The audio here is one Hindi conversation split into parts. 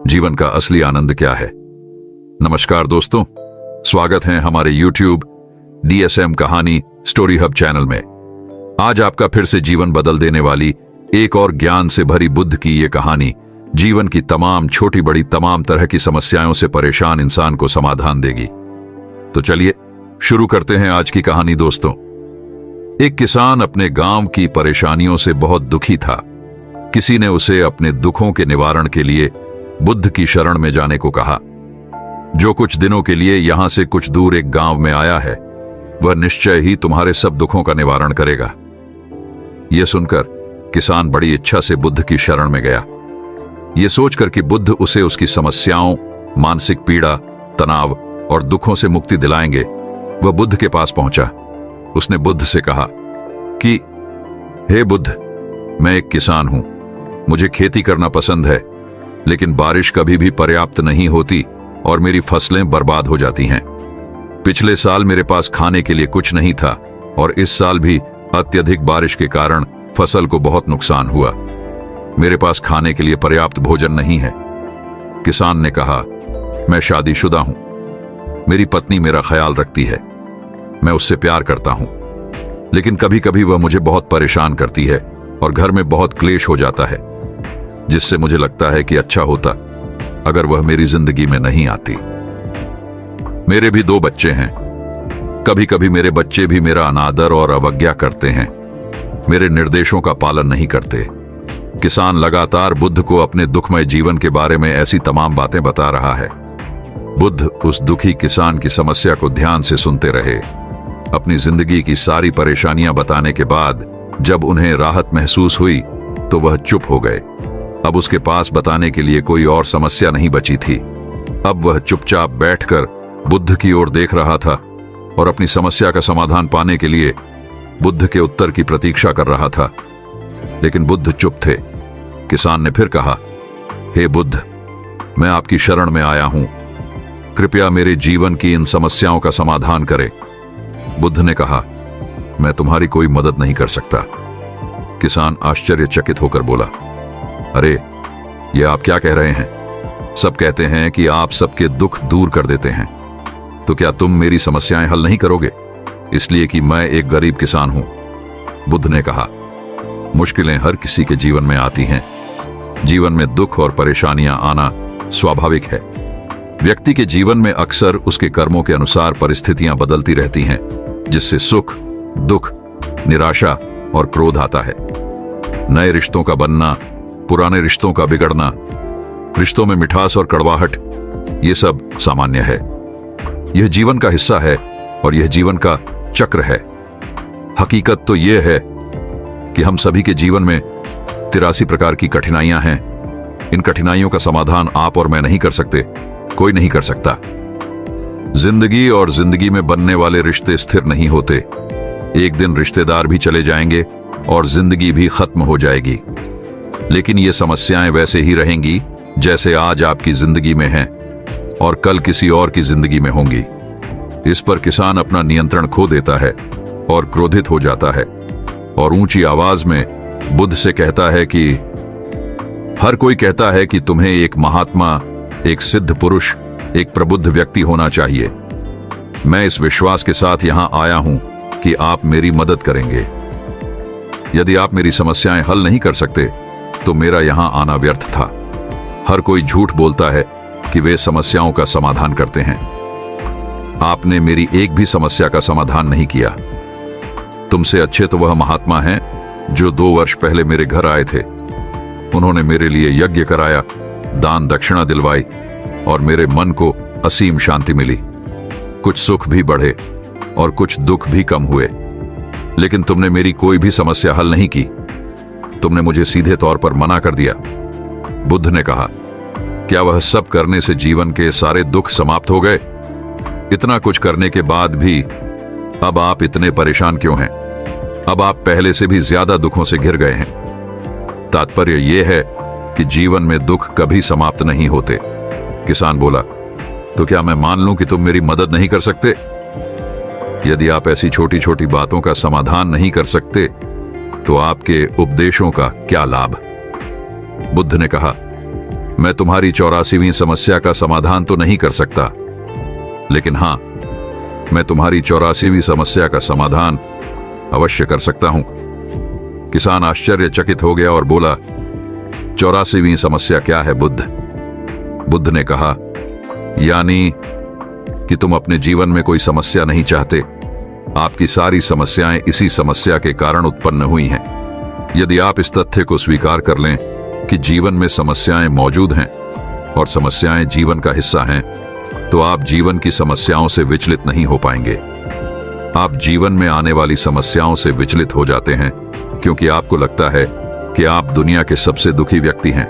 जीवन का असली आनंद क्या है। नमस्कार दोस्तों, स्वागत है हमारे YouTube DSM कहानी स्टोरी हब चैनल में। आज आपका फिर से जीवन बदल देने वाली एक और ज्ञान से भरी बुद्ध की ये कहानी जीवन की तमाम छोटी बड़ी तमाम तरह की समस्याओं से परेशान इंसान को समाधान देगी। तो चलिए शुरू करते हैं आज की कहानी दोस्तों। एक किसान अपने गांव की परेशानियों से बहुत दुखी था। किसी ने उसे अपने दुखों के निवारण के लिए बुद्ध की शरण में जाने को कहा। जो कुछ दिनों के लिए यहां से कुछ दूर एक गांव में आया है, वह निश्चय ही तुम्हारे सब दुखों का निवारण करेगा। यह सुनकर किसान बड़ी इच्छा से बुद्ध की शरण में गया। यह सोचकर कि बुद्ध उसे उसकी समस्याओं, मानसिक पीड़ा, तनाव और दुखों से मुक्ति दिलाएंगे, वह बुद्ध के पास पहुंचा। उसने बुद्ध से कहा कि हे बुद्ध, मैं एक किसान हूं, मुझे खेती करना पसंद है, लेकिन बारिश कभी भी पर्याप्त नहीं होती और मेरी फसलें बर्बाद हो जाती हैं। पिछले साल मेरे पास खाने के लिए कुछ नहीं था और इस साल भी अत्यधिक बारिश के कारण फसल को बहुत नुकसान हुआ। मेरे पास खाने के लिए पर्याप्त भोजन नहीं है। किसान ने कहा, मैं शादीशुदा हूं, मेरी पत्नी मेरा ख्याल रखती है, मैं उससे प्यार करता हूं, लेकिन कभी कभी वह मुझे बहुत परेशान करती है और घर में बहुत क्लेश हो जाता है, जिससे मुझे लगता है कि अच्छा होता अगर वह मेरी जिंदगी में नहीं आती। मेरे भी 2 बच्चे हैं। कभी कभी मेरे बच्चे भी मेरा अनादर और अवज्ञा करते हैं, मेरे निर्देशों का पालन नहीं करते। किसान लगातार बुद्ध को अपने दुखमय जीवन के बारे में ऐसी तमाम बातें बता रहा है। बुद्ध उस दुखी किसान की समस्या को ध्यान से सुनते रहे। अपनी जिंदगी की सारी परेशानियां बताने के बाद जब उन्हें राहत महसूस हुई तो वह चुप हो गए। अब उसके पास बताने के लिए कोई और समस्या नहीं बची थी। अब वह चुपचाप बैठकर बुद्ध की ओर देख रहा था और अपनी समस्या का समाधान पाने के लिए बुद्ध के उत्तर की प्रतीक्षा कर रहा था। लेकिन बुद्ध चुप थे। किसान ने फिर कहा, हे बुद्ध, मैं आपकी शरण में आया हूं, कृपया मेरे जीवन की इन समस्याओं का समाधान करें। बुद्ध ने कहा, मैं तुम्हारी कोई मदद नहीं कर सकता। किसान आश्चर्यचकित होकर बोला, अरे, यह आप क्या कह रहे हैं? सब कहते हैं कि आप सबके दुख दूर कर देते हैं, तो क्या तुम मेरी समस्याएं हल नहीं करोगे, इसलिए कि मैं एक गरीब किसान हूं? बुद्ध ने कहा, मुश्किलें हर किसी के जीवन में आती हैं। जीवन में दुख और परेशानियां आना स्वाभाविक है। व्यक्ति के जीवन में अक्सर उसके कर्मों के अनुसार परिस्थितियां बदलती रहती हैं, जिससे सुख, दुख, निराशा और क्रोध आता है। नए रिश्तों का बनना, पुराने रिश्तों का बिगड़ना, रिश्तों में मिठास और कड़वाहट, ये सब सामान्य है। यह जीवन का हिस्सा है और यह जीवन का चक्र है। हकीकत तो यह है कि हम सभी के जीवन में 83 प्रकार की कठिनाइयां हैं। इन कठिनाइयों का समाधान आप और मैं नहीं कर सकते, कोई नहीं कर सकता। जिंदगी और जिंदगी में बनने वाले रिश्ते स्थिर नहीं होते। एक दिन रिश्तेदार भी चले जाएंगे और जिंदगी भी खत्म हो जाएगी, लेकिन ये समस्याएं वैसे ही रहेंगी जैसे आज आपकी जिंदगी में हैं और कल किसी और की जिंदगी में होंगी। इस पर किसान अपना नियंत्रण खो देता है और क्रोधित हो जाता है और ऊंची आवाज में बुद्ध से कहता है कि हर कोई कहता है कि तुम्हें एक महात्मा, एक सिद्ध पुरुष, एक प्रबुद्ध व्यक्ति होना चाहिए। मैं इस विश्वास के साथ यहां आया हूं कि आप मेरी मदद करेंगे। यदि आप मेरी समस्याएं हल नहीं कर सकते तो मेरा यहां आना व्यर्थ था। हर कोई झूठ बोलता है कि वे समस्याओं का समाधान करते हैं। आपने मेरी एक भी समस्या का समाधान नहीं किया। तुमसे अच्छे तो वह महात्मा हैं जो 2 वर्ष पहले मेरे घर आए थे। उन्होंने मेरे लिए यज्ञ कराया, दान दक्षिणा दिलवाई और मेरे मन को असीम शांति मिली। कुछ सुख भी बढ़े और कुछ दुख भी कम हुए, लेकिन तुमने मेरी कोई भी समस्या हल नहीं की। तुमने मुझे सीधे तौर पर मना कर दिया। बुद्ध ने कहा, क्या वह सब करने से जीवन के सारे दुख समाप्त हो गए? इतना कुछ करने के बाद भी अब आप इतने परेशान क्यों हैं? अब आप पहले से भी ज्यादा दुखों से घिर गए हैं। तात्पर्य यह है कि जीवन में दुख कभी समाप्त नहीं होते। किसान बोला, तो क्या मैं मान लूं कि तुम मेरी मदद नहीं कर सकते? यदि आप ऐसी छोटी छोटी बातों का समाधान नहीं कर सकते तो आपके उपदेशों का क्या लाभ? बुद्ध ने कहा, मैं तुम्हारी 84वीं समस्या का समाधान तो नहीं कर सकता, लेकिन हां, मैं तुम्हारी 84वीं समस्या का समाधान अवश्य कर सकता हूं। किसान आश्चर्यचकित हो गया और बोला, 84वीं समस्या क्या है बुद्ध? बुद्ध ने कहा, यानी कि तुम अपने जीवन में कोई समस्या नहीं चाहते। आपकी सारी समस्याएं इसी समस्या के कारण उत्पन्न हुई हैं। यदि आप इस तथ्य को स्वीकार कर लें कि जीवन में समस्याएं मौजूद हैं और समस्याएं जीवन का हिस्सा हैं, तो आप जीवन की समस्याओं से विचलित नहीं हो पाएंगे। आप जीवन में आने वाली समस्याओं से विचलित हो जाते हैं क्योंकि आपको लगता है कि आप दुनिया के सबसे दुखी व्यक्ति हैं,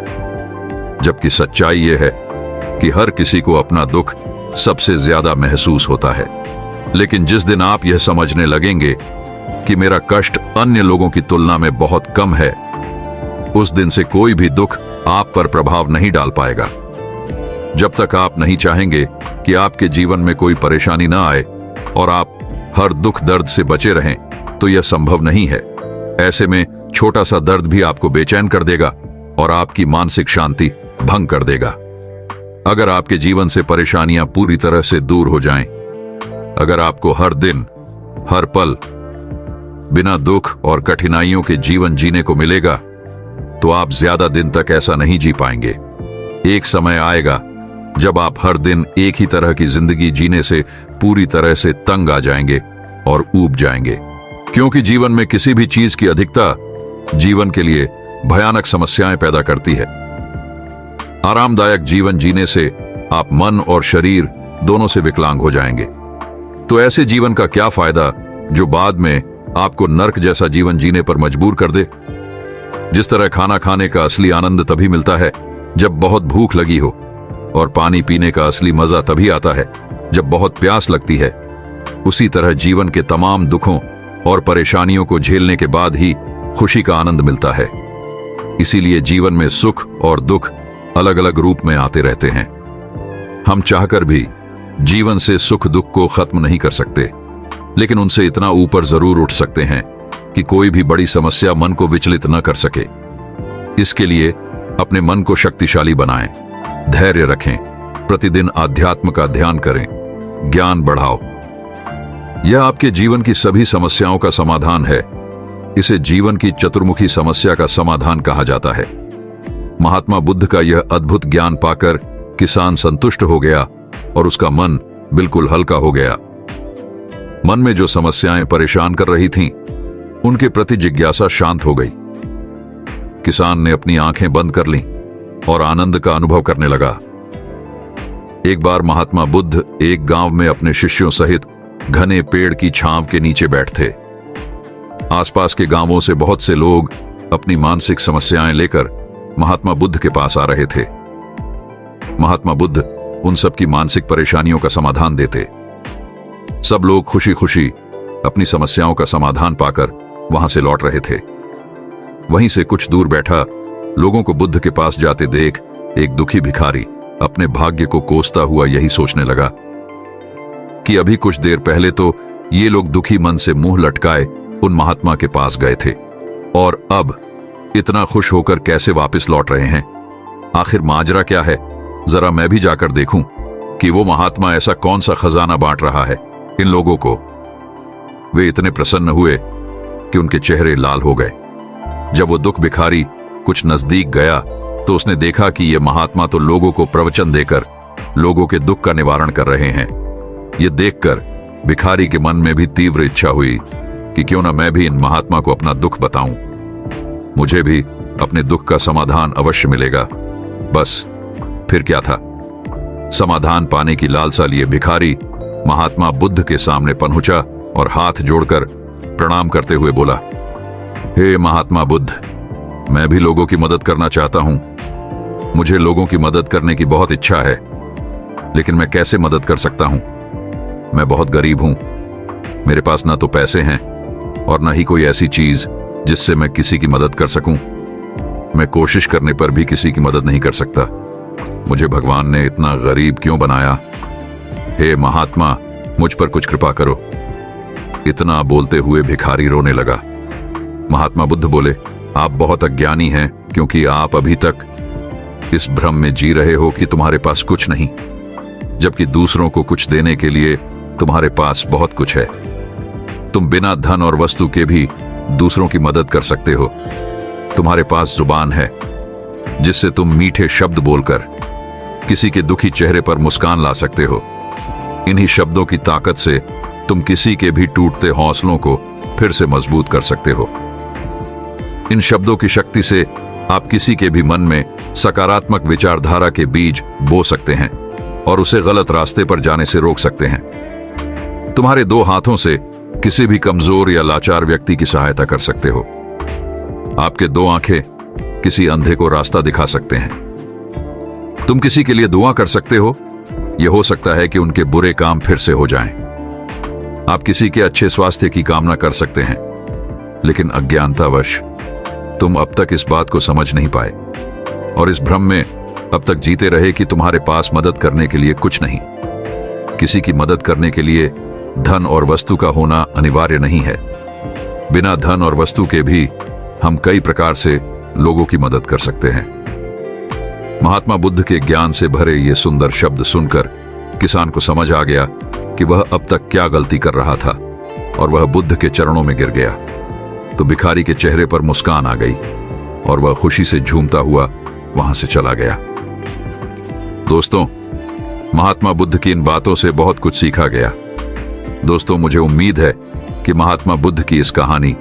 जबकि सच्चाई यह है कि हर किसी को अपना दुख सबसे ज्यादा महसूस होता है। लेकिन जिस दिन आप यह समझने लगेंगे कि मेरा कष्ट अन्य लोगों की तुलना में बहुत कम है, उस दिन से कोई भी दुख आप पर प्रभाव नहीं डाल पाएगा। जब तक आप नहीं चाहेंगे कि आपके जीवन में कोई परेशानी ना आए और आप हर दुख दर्द से बचे रहें, तो यह संभव नहीं है। ऐसे में छोटा सा दर्द भी आपको बेचैन कर देगा और आपकी मानसिक शांति भंग कर देगा। अगर आपके जीवन से परेशानियां पूरी तरह से दूर हो जाएं, अगर आपको हर दिन, हर पल बिना दुख और कठिनाइयों के जीवन जीने को मिलेगा, तो आप ज्यादा दिन तक ऐसा नहीं जी पाएंगे। एक समय आएगा जब आप हर दिन एक ही तरह की जिंदगी जीने से पूरी तरह से तंग आ जाएंगे और ऊब जाएंगे, क्योंकि जीवन में किसी भी चीज की अधिकता जीवन के लिए भयानक समस्याएं पैदा करती है। आरामदायक जीवन जीने से आप मन और शरीर दोनों से विकलांग हो जाएंगे। तो ऐसे जीवन का क्या फायदा जो बाद में आपको नर्क जैसा जीवन जीने पर मजबूर कर दे? जिस तरह खाना खाने का असली आनंद तभी मिलता है जब बहुत भूख लगी हो, और पानी पीने का असली मजा तभी आता है जब बहुत प्यास लगती है, उसी तरह जीवन के तमाम दुखों और परेशानियों को झेलने के बाद ही खुशी का आनंद मिलता है। इसीलिए जीवन में सुख और दुख अलग अलग रूप में आते रहते हैं। हम चाहकर भी जीवन से सुख दुख को खत्म नहीं कर सकते, लेकिन उनसे इतना ऊपर जरूर उठ सकते हैं कि कोई भी बड़ी समस्या मन को विचलित न कर सके। इसके लिए अपने मन को शक्तिशाली बनाएं, धैर्य रखें, प्रतिदिन आध्यात्म का ध्यान करें, ज्ञान बढ़ाओ। यह आपके जीवन की सभी समस्याओं का समाधान है। इसे जीवन की चतुर्मुखी समस्या का समाधान कहा जाता है। महात्मा बुद्ध का यह अद्भुत ज्ञान पाकर किसान संतुष्ट हो गया और उसका मन बिल्कुल हल्का हो गया। मन में जो समस्याएं परेशान कर रही थीं, उनके प्रति जिज्ञासा शांत हो गई। किसान ने अपनी आंखें बंद कर लीं और आनंद का अनुभव करने लगा। एक बार महात्मा बुद्ध एक गांव में अपने शिष्यों सहित घने पेड़ की छांव के नीचे बैठे। आसपास के गांवों से बहुत से लोग अपनी मानसिक समस्याएं लेकर महात्मा बुद्ध के पास आ रहे थे। महात्मा बुद्ध उन सब की मानसिक परेशानियों का समाधान देते। सब लोग खुशी खुशी अपनी समस्याओं का समाधान पाकर वहां से लौट रहे थे। वहीं से कुछ दूर बैठा लोगों को बुद्ध के पास जाते देख एक दुखी भिखारी अपने भाग्य को कोसता हुआ यही सोचने लगा कि अभी कुछ देर पहले तो ये लोग दुखी मन से मुंह लटकाए उन महात्मा के पास गए थे, और अब इतना खुश होकर कैसे वापस लौट रहे हैं। आखिर माजरा क्या है? जरा मैं भी जाकर देखूं कि वो महात्मा ऐसा कौन सा खजाना बांट रहा है इन लोगों को। वे इतने प्रसन्न हुए कि उनके चेहरे लाल हो गए। जब वो दुख भिखारी कुछ नजदीक गया तो उसने देखा कि ये महात्मा तो लोगों को प्रवचन देकर लोगों के दुख का निवारण कर रहे हैं। ये देखकर भिखारी के मन में भी तीव्र इच्छा हुई कि क्यों ना मैं भी इन महात्मा को अपना दुख बताऊं। मुझे भी अपने दुख का समाधान अवश्य मिलेगा। बस फिर क्या था, समाधान पाने की लालसा लिए भिखारी महात्मा बुद्ध के सामने पहुंचा और हाथ जोड़कर प्रणाम करते हुए बोला, हे महात्मा बुद्ध, मैं भी लोगों की मदद करना चाहता हूं। मुझे लोगों की मदद करने की बहुत इच्छा है, लेकिन मैं कैसे मदद कर सकता हूं? मैं बहुत गरीब हूं। मेरे पास ना तो पैसे हैं और ना ही कोई ऐसी चीज जिससे मैं किसी की मदद कर सकूं। मैं कोशिश करने पर भी किसी की मदद नहीं कर सकता। मुझे भगवान ने इतना गरीब क्यों बनाया? हे महात्मा, मुझ पर कुछ कृपा करो। इतना बोलते हुए भिखारी रोने लगा। महात्मा बुद्ध बोले, आप बहुत अज्ञानी हैं, क्योंकि आप अभी तक इस भ्रम में जी रहे हो कि तुम्हारे पास कुछ नहीं, जबकि दूसरों को कुछ देने के लिए तुम्हारे पास बहुत कुछ है। तुम बिना धन और वस्तु के भी दूसरों की मदद कर सकते हो। तुम्हारे पास जुबान है जिससे तुम मीठे शब्द बोलकर किसी के दुखी चेहरे पर मुस्कान ला सकते हो। इन्हीं शब्दों की ताकत से तुम किसी के भी टूटते हौसलों को फिर से मजबूत कर सकते हो। इन शब्दों की शक्ति से आप किसी के भी मन में सकारात्मक विचारधारा के बीज बो सकते हैं और उसे गलत रास्ते पर जाने से रोक सकते हैं। तुम्हारे दो हाथों से किसी भी कमजोर या लाचार व्यक्ति की सहायता कर सकते हो। आपके दो आंखें किसी अंधे को रास्ता दिखा सकते हैं। तुम किसी के लिए दुआ कर सकते हो। यह हो सकता है कि उनके बुरे काम फिर से हो जाएं। आप किसी के अच्छे स्वास्थ्य की कामना कर सकते हैं, लेकिन अज्ञानतावश तुम अब तक इस बात को समझ नहीं पाए और इस भ्रम में अब तक जीते रहे कि तुम्हारे पास मदद करने के लिए कुछ नहीं। किसी की मदद करने के लिए धन और वस्तु का होना अनिवार्य नहीं है। बिना धन और वस्तु के भी हम कई प्रकार से लोगों की मदद कर सकते हैं। महात्मा बुद्ध के ज्ञान से भरे ये सुंदर शब्द सुनकर किसान को समझ आ गया कि वह अब तक क्या गलती कर रहा था और वह बुद्ध के चरणों में गिर गया। तो भिखारी के चेहरे पर मुस्कान आ गई और वह खुशी से झूमता हुआ वहां से चला गया। दोस्तों, महात्मा बुद्ध की इन बातों से बहुत कुछ सीखा गया। दोस्तों, मुझे उम्मीद है कि महात्मा बुद्ध की इस कहानी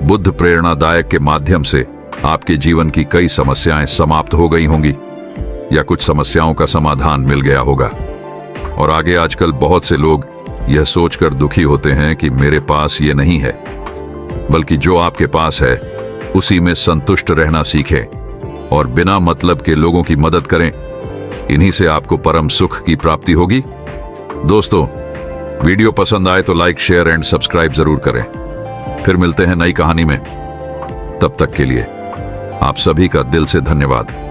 बुद्ध प्रेरणादायक के माध्यम से आपके जीवन की कई समस्याएं समाप्त हो गई होंगी या कुछ समस्याओं का समाधान मिल गया होगा। और आगे आजकल बहुत से लोग यह सोचकर दुखी होते हैं कि मेरे पास ये नहीं है, बल्कि जो आपके पास है उसी में संतुष्ट रहना सीखें और बिना मतलब के लोगों की मदद करें। इन्हीं से आपको परम सुख की प्राप्ति होगी। दोस्तों, वीडियो पसंद आए तो लाइक, शेयर एंड सब्सक्राइब जरूर करें। फिर मिलते हैं नई कहानी में। तब तक के लिए आप सभी का दिल से धन्यवाद।